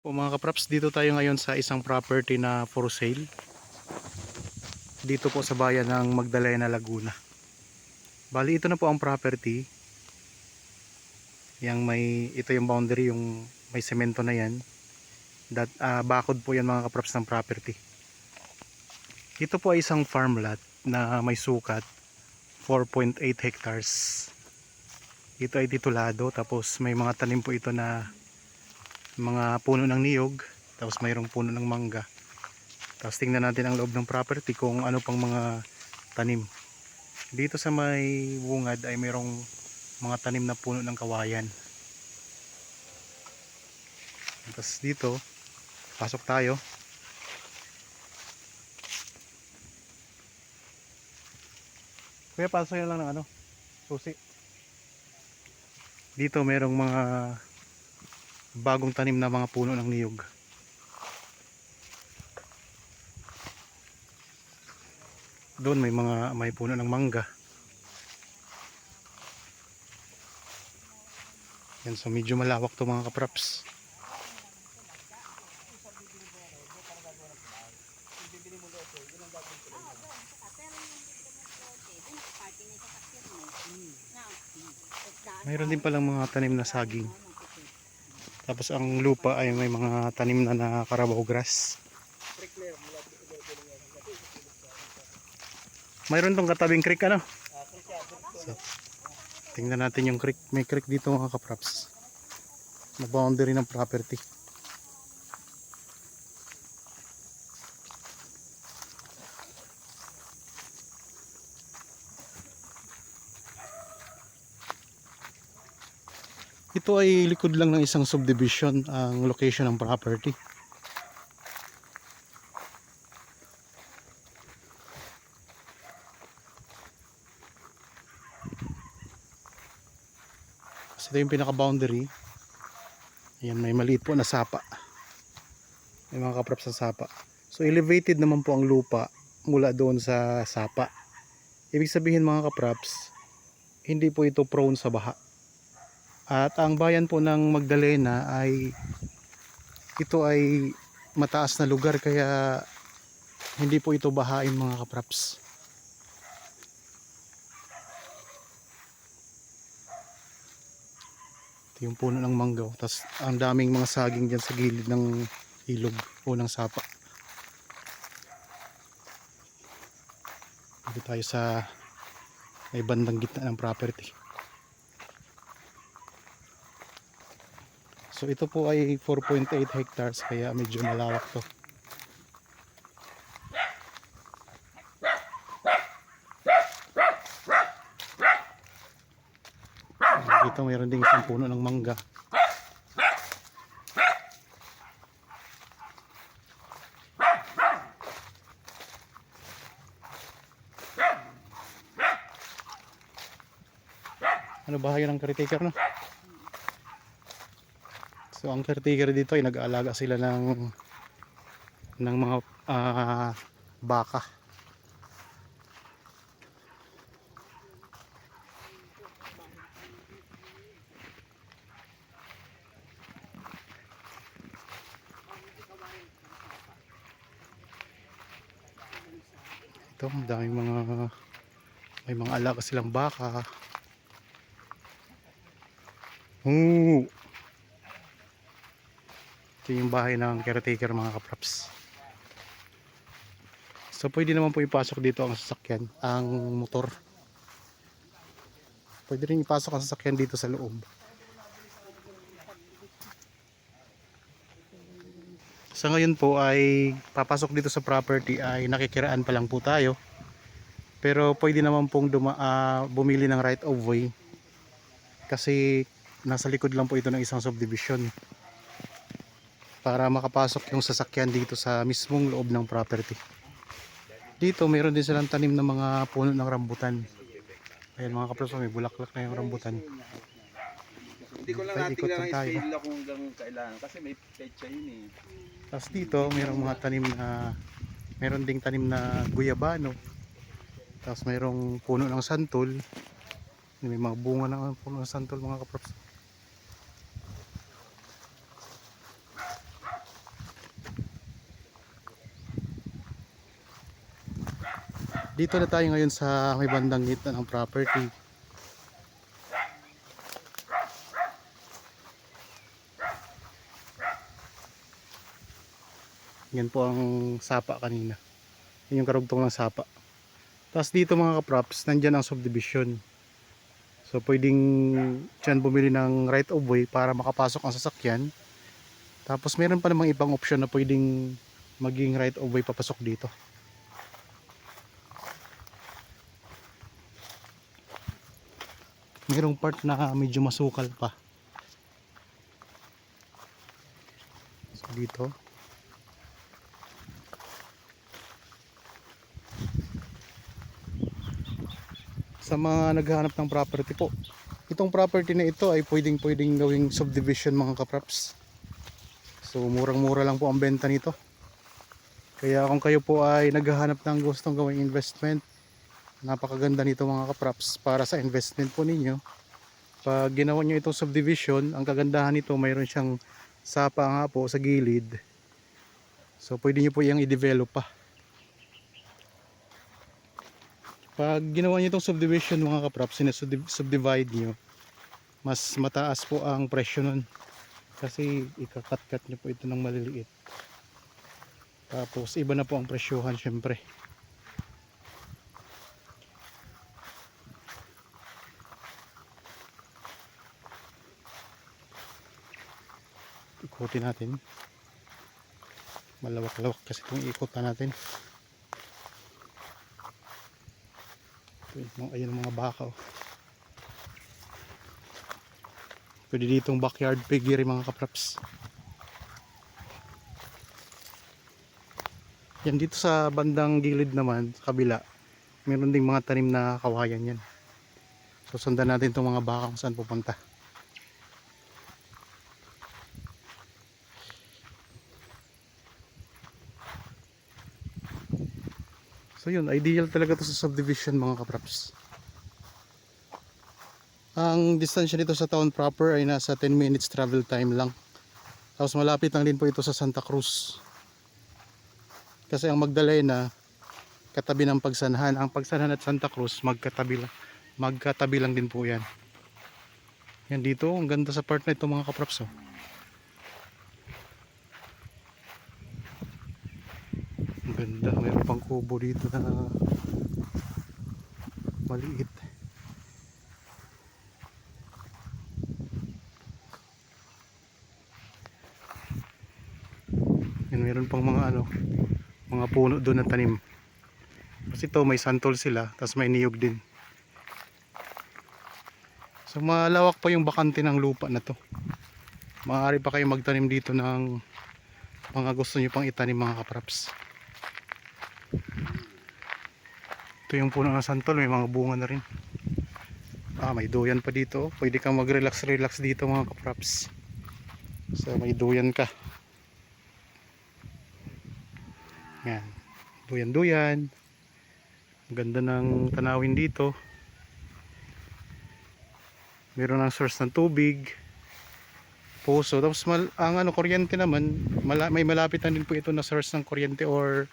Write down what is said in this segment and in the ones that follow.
Po mga kapraps, dito tayo ngayon sa isang property na for sale. Dito po sa bayan ng Magdalena, Laguna. Bali ito na po ang property. Ito yung boundary, yung may semento na yan. Bakod po yan mga kapraps ng property. Ito po ay isang farm lot na may sukat 4.8 hectares. Ito ay titulado, tapos may mga tanim po ito na mga puno ng niyog, tapos mayroong puno ng mangga. Tapos tingnan natin ang loob ng property kung ano pang mga tanim. Dito sa may bungad ay mayroong mga tanim na puno ng kawayan. Tapos dito, pasok tayo. Kuya, pasok yun lang ng susi. Dito mayroong mga bagong tanim na mga puno ng niyog. Doon may puno ng mangga. Yan, so medyo malawak to mga kapraps. Mayroon din palang mga tanim na saging. Tapos ang lupa ay may mga tanim na Carabao grass. Mayroon tong katabing creek So, tingnan natin yung creek. May creek dito mga kapraps. Na boundary ng property. Ito ay likod lang ng isang subdivision ang location ng property. Ito yung pinaka boundary. Ayan, may maliit po na sapa. May mga kapraps sa sapa. So elevated naman po ang lupa mula doon sa sapa. Ibig sabihin mga kapraps, hindi po ito prone sa baha. At ang bayan po ng Magdalena ito ay mataas na lugar, kaya hindi po ito bahain mga kapraps. Ito yung puno ng mangga. Tapos ang daming mga saging dyan sa gilid ng ilog o ng sapa. Dito tayo sa may bandang gitna ng property. So ito po ay 4.8 hectares, kaya medyo malawak to. Dito mayroon ding isang puno ng mangga. Ano bahay ng caretaker, no? So ang caretaker dito ay nag-aalaga sila ng mga baka. Ito, may mga alaga silang baka. Ito yung bahay ng caretaker mga kapraps. So pwede naman po ipasok dito ang sasakyan, ang motor. Pwede rin ipasok ang sasakyan dito sa loob. Sa ngayon po ay papasok dito sa property ay nakikiraan pa lang po tayo. Pero pwede naman pong bumili ng right of way. Kasi nasa likod lang po ito ng isang subdivision. Para makapasok yung sasakyan dito sa mismong loob ng property. Dito mayroon din silang tanim ng mga puno ng rambutan. Ayan mga kapraso, may bulaklak na yung rambutan. Hindi ko lang natingnan ang scale kung hanggang kailangan kasi may petsa yun eh. Tapos dito mayroong mga tanim mayroon ding tanim na guyabano. Tapos mayroong puno ng santol. May mga bunga ng puno ng santol mga kapraso. Dito na tayo ngayon sa may bandang gitna ng property. Yan po ang sapa kanina. Yan yung karugtong ng sapa. Tapos dito mga kaprops, nandyan ang subdivision. So pwedeng dyan bumili ng right of way para makapasok ang sasakyan. Tapos meron pa namang ibang option na pwedeng maging right of way papasok dito. Mayroong part na medyo masukal pa. So dito. Sa mga naghahanap ng property po, itong property na ito ay pwedeng gawing subdivision mga kaprops. So murang-mura lang po ang benta nito. Kaya kung kayo po ay naghahanap ng gustong gawing investment, napakaganda nito mga kaprops para sa investment po ninyo. Pag ginawa nyo itong subdivision, ang kagandahan nito mayroon siyang sapa nga po sa gilid. So pwede nyo po iyang i-develop pa. Pag ginawa nyo itong subdivision mga kaprops, subdivide nyo, mas mataas po ang presyo nun. Kasi ikakat-kat nyo po ito ng maliliit. Tapos iba na po ang presyohan syempre. Ikutin natin. Malawak-lawak kasi itong ikutan natin. Ayun ang mga baka oh. Pwede ditong backyard piggery mga kaprops. Yan dito sa bandang gilid naman sa kabila, meron ding mga tanim na kawayan yan. So sundan natin itong mga baka kung saan pupunta. So yun, ideal talaga to sa subdivision mga kaprops. Ang distansya nito sa town proper ay nasa 10 minutes travel time lang. Tapos malapit lang din po ito sa Santa Cruz. Kasi ang Magdalena katabi ng Pagsanhan. Ang Pagsanhan at Santa Cruz magkatabi lang din po yan. Yan dito, ang ganda sa part na ito mga kaprops oh. Ang ganda, mayroon pang kubo dito na maliit. Yan, mayroon pang mga mga puno doon na tanim. Kasi ito may santol sila, tapos may niyog din. So malawak pa yung bakante ng lupa na to. Maaari pa kayo magtanim dito ng mga gusto nyo pang itanim mga kaprops. Ito yung puno ng santol, may mga bunga na rin. May duyan pa dito. Pwede kang mag-relax dito mga kaprops. So may duyan ka. Yan. Duyan. Ang ganda ng tanawin dito. Meron ng source ng tubig. Puso. Tapos ang kuryente naman, may malapit na din po ito na source ng kuryente or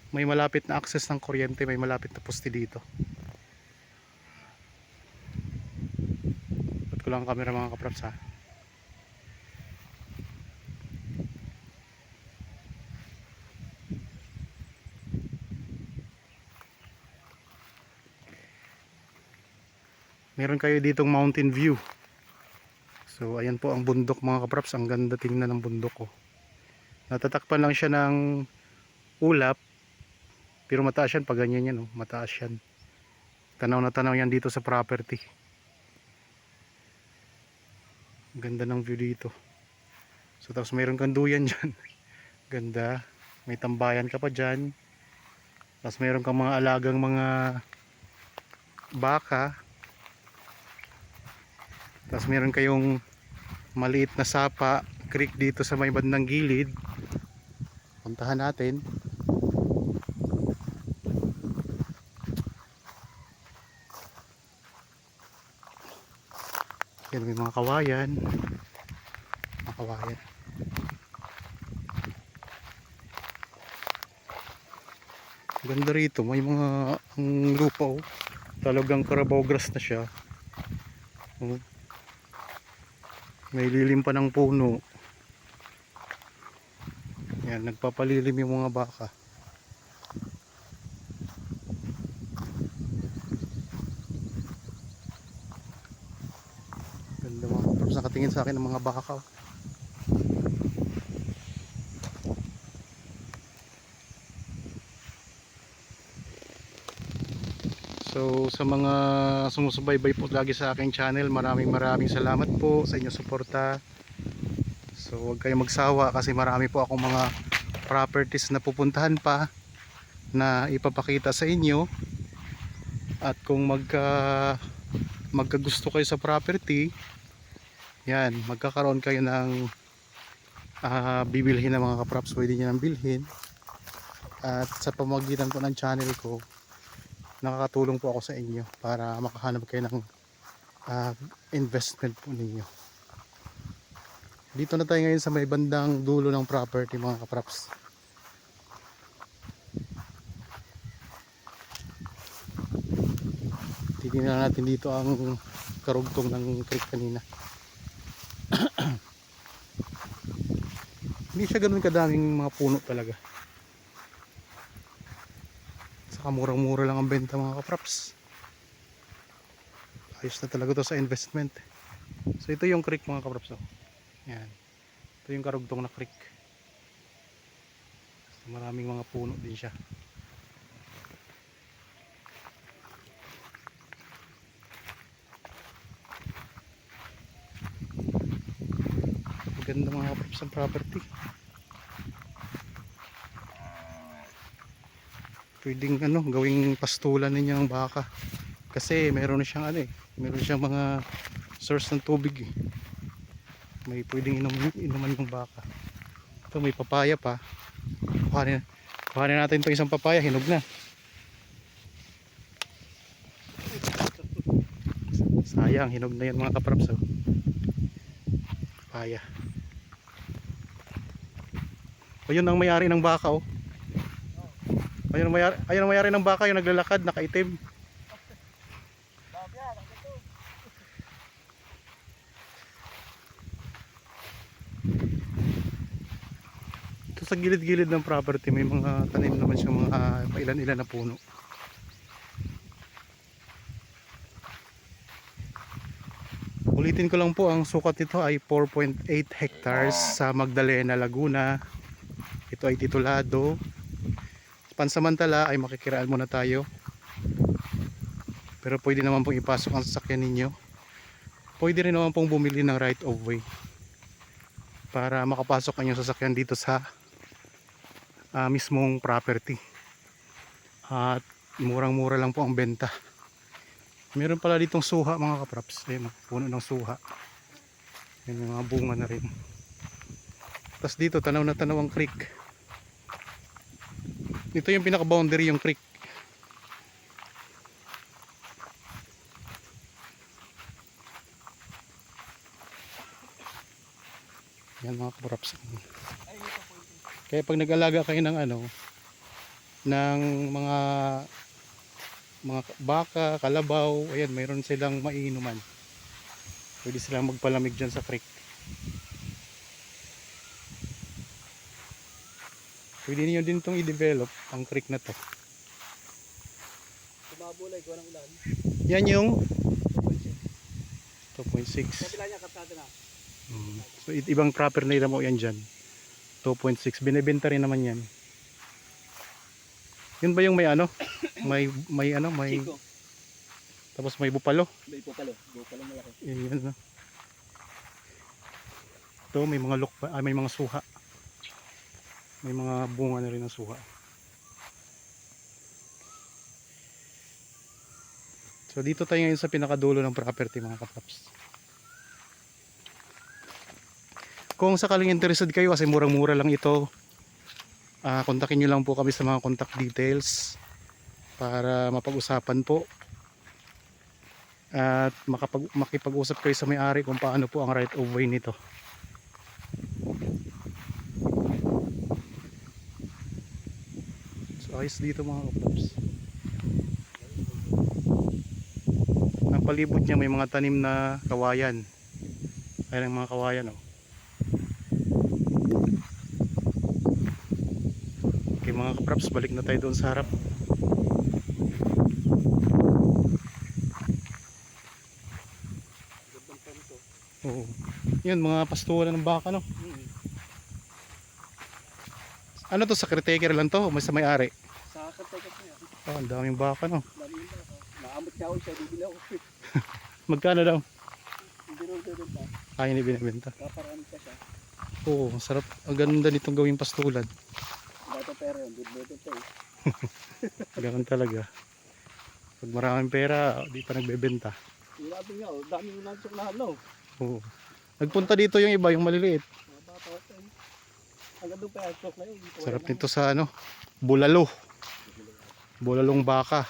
may malapit na access ng kuryente, may malapit na poste dito. Ba't ko lang ang camera mga kaprops ha. Meron kayo ditong mountain view. So ayan po ang bundok mga kaprops, ang ganda tingnan ng bundok oh. Natatakpan lang siya ng ulap, pero mataas yan pag ganyan yan oh. Mataas yan. Tanaw na tanaw yan dito sa property. Ang ganda ng view dito. So tapos mayroon kang duyan dyan. Ganda. May tambayan ka pa dyan. Tapos mayroon kang mga alagang mga baka. Tapos meron kayong maliit na sapa, creek dito sa may bandang gilid. Puntahan natin. Yan, may mga kawayan. Kawayan. Ganda rito, may mga ang lupa oh. Talagang Carabao grass na siya. Oh. May lilim pa ng puno. Yan, nagpapalilim yung mga baka. Ganda mga kaprops, nakatingin sa akin ng mga baka oh. So sa mga sumusubaybay po lagi sa aking channel, maraming salamat po sa inyong suporta. So huwag kayong magsawa kasi marami po akong mga properties na pupuntahan pa na ipapakita sa inyo. At kung magkagusto kayo sa property, yan, magkakaroon kayo ng bibilhin ng mga kaprops, pwede nyo nang bilhin. At sa pamamagitan po ng channel ko, nakakatulong po ako sa inyo para makahanap kayo ng investment po ninyo. Dito na tayo ngayon sa may bandang dulo ng property mga kaprops. Titingnan natin dito ang karugtong ng creek kanina. Hindi siya ganoon kadaming mga puno talaga. Saka murang-mura lang ang benta mga kaprops. Ayos na talaga to sa investment. So ito yung creek mga kaprops. Oh. Yan. Ito yung karugtong na creek. So, maraming mga puno din siya. Maganda mga kaprops ang property. Pwedeng gawing pastulan ninyo ng baka. Kasi meron na siyang meron siyang mga source ng tubig eh. May pwedeng inuman ng baka. Ito may papaya pa. Kuhanin natin itong isang papaya, hinog na. Sayang, hinog na yan mga kaprops oh. Papaya. Ayun ang may-ari ng baka oh. Ayun ang may-ari ng baka, yung naglalakad, nakaitim. Ito sa gilid-gilid ng property, may mga tanim naman siyang mga pailan-ilan na puno. Ulitin ko lang po, ang sukat nito ay 4.8 hectares sa Magdalena, Laguna. Ito ay titulado. Pansamantala ay makikiraan muna tayo. Pero pwede naman pong ipasok ang sasakyan ninyo. Pwede rin naman pong bumili ng right of way para makapasok ang inyong sasakyan dito sa mismong property. At murang-mura lang po ang benta. Meron pala ditong suha mga kaprops. Ayun, puno ng suha. May mga bunga na rin. Tapos dito tanaw na tanaw ang creek. Ito yung pinaka boundary yung creek. Yan mga kaprops. Kaya pag nag-alaga kayo ng ng mga baka, kalabaw, ayan, mayroon silang maiinuman. Pwede silang magpalamig dyan sa creek. Pwede niyo din itong i-develop ang creek na to. Tumabulay ko ng ulan. Yan yung 2.6. 2.6. Kabila niya kapsada na. So ibang proper na mo yan dyan. 2.6. Binibenta rin naman yan. Yun ba yung may may Chico. tapos may bupalo? May bupalo. Bupalo malaki. Yan. Ito may mga may mga suha. May mga bunga na rin ng suha. So dito tayo ngayon sa pinakadulo ng property mga kaprops. Kung sakaling interested kayo, kasi murang-mura lang ito, kontakin nyo lang po kami sa mga contact details para mapag-usapan po at makipag-usap kayo sa may-ari kung paano po ang right of way nito. So So, ayos dito mga kaprops. Ang palibot niya may mga tanim na kawayan. Ayan ang mga kawayan oh. Okay mga kaprops, balik na tayo doon sa harap. Gandang pento. Oo. Yun mga pastulan ng baka no. Ano to, sa caretaker lang to o may sa may-ari? Sa katay kasi yan. Oh, ang daming baka no. Dami yun ba? Naamot niya ako siya, bibili ako. Magkano daw? Hindi rin bibenta. Ay, hindi binibenta. Kaparami ka siya. Oo, masarap. Ang ganda nitong gawing pastulan. Bata pera yun, bibenta eh. Ganun talaga. Pag maraming pera, di pa nagbebenta. Sinabi niya, oh, dami yung nansok na halo. Oo. Nagpunta dito yung iba, yung maliliit. Mga bata ko eh. Hanggang doon pa yung stroke na yun. Sarap nito sa ano, bulalo. Bulalong baka.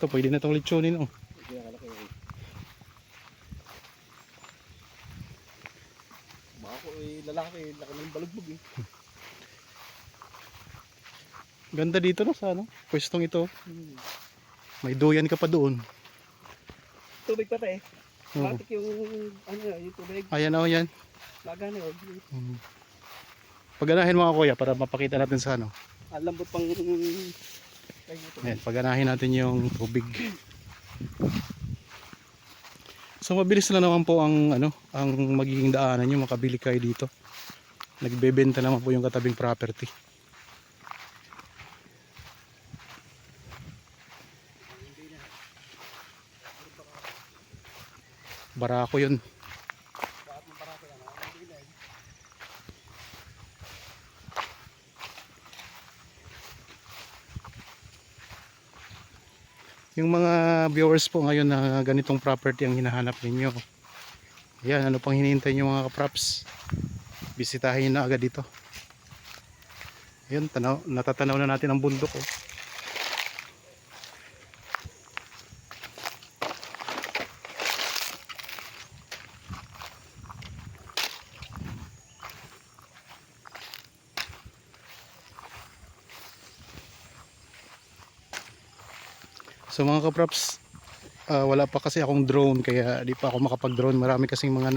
Ito, pwede na itong lechonin oh. Hindi na kalaki eh. Baka ko eh, lalaki, laki ng balugbog eh. Ganda dito no sa ano, pwestong ito. May duyan ka pa doon. Tubig pa tayo. Oo. Matik yung, ano yung tubig. Ayan oh, yan. Laga na yun. Paganahin mga kuya para mapakita natin sa ano. Ang lambot pang... Ayan, paganahin natin yung tubig. So mabilis lang naman po ang ano, ang magiging daanan nyo, makabili kayo dito. Nagbebenta naman po yung katabing property. Barako yun. Yung mga viewers po ngayon na ganitong property ang hinahanap ninyo. Yan, ano pang hinihintay nyo mga kaprops? Bisitahin nyo na agad dito. Yun, natatanaw na natin ang bundok oh. So mga kaprops, wala pa kasi akong drone kaya di pa ako makapag drone. Marami kasing mga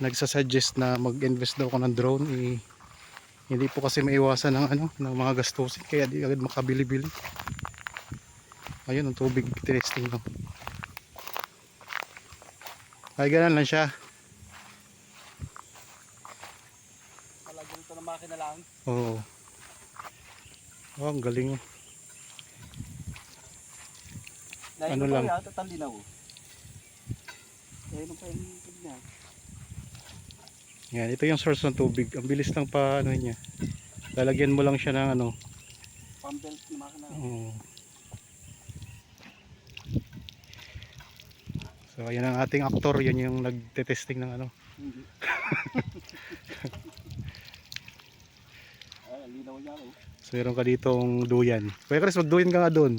nagsasuggest na mag-invest daw ako ng drone hindi po kasi maiwasan ng mga gastusin kaya di agad makabili-bili. Ayun ang tubig testing no. Ay ganun lang siya. Palagyan ito ng makina lang. Oo. Oh, ang galing oh. Dahil Ano lang? Tatali na ako. Dahil pa yung tubig niya. Yan, ito yung source ng tubig. Ang bilis lang pa ano niya. Lalagyan mo lang siya ng ano. Pump belt na makina. Oo. So ayan ang ating aktor, yan yung nagte-testing ng ano. Hindi. Ay, linaw niya ako. So meron ka ditong duyan. Kuya Chris, magduyan ka nga doon.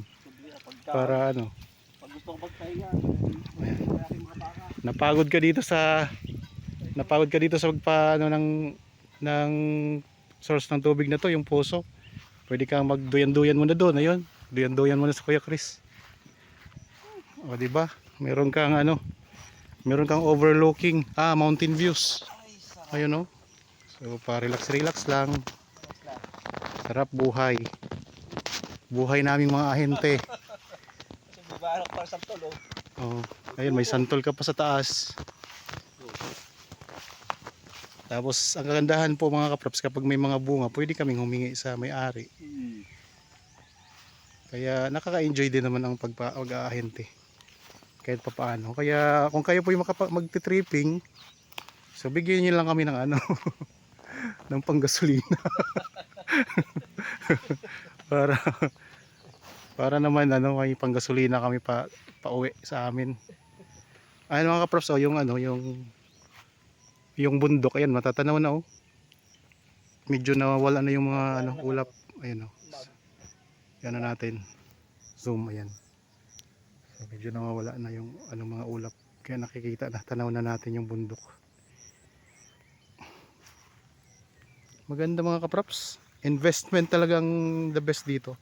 Para ano. Pag gusto ko magpahinga, Ayan. kaya aking mga baka. Napagod ka dito sa magpaano ng source ng tubig na to, yung puso. Pwede kang magduyan-duyan muna doon, ayun. Duyan-duyan muna sa Kuya Chris. O di ba? Meron kang overlooking mountain views. Ayun oh. So pa-relax lang. Sarap buhay. Buhay naming mga ahente. Kasi bibarok para sa tolo. Oh, ayun may santol ka pa sa taas. Tapos ang kagandahan po mga kaprops, kapag may mga bunga, pwede kaming humingi sa may-ari. Kaya nakaka-enjoy din naman ang pag-aahente. Kahit pa paano. Kaya kung kayo po yung magti-tripping, so bigyan niyo lang kami ng ano, ng panggasolina. para naman may panggasolina kami pauwi sa amin. Ayun mga kaprops, oh, yung bundok, ayan matatanaw na oh. Medyo nawawala na yung mga ulap. Ayun oh. Yan na natin. Zoom, ayan. So, medyo nawawala na yung mga ulap. Kaya nakikita na, tanaw na natin yung bundok. Maganda mga kaprops. Investment talagang the best dito.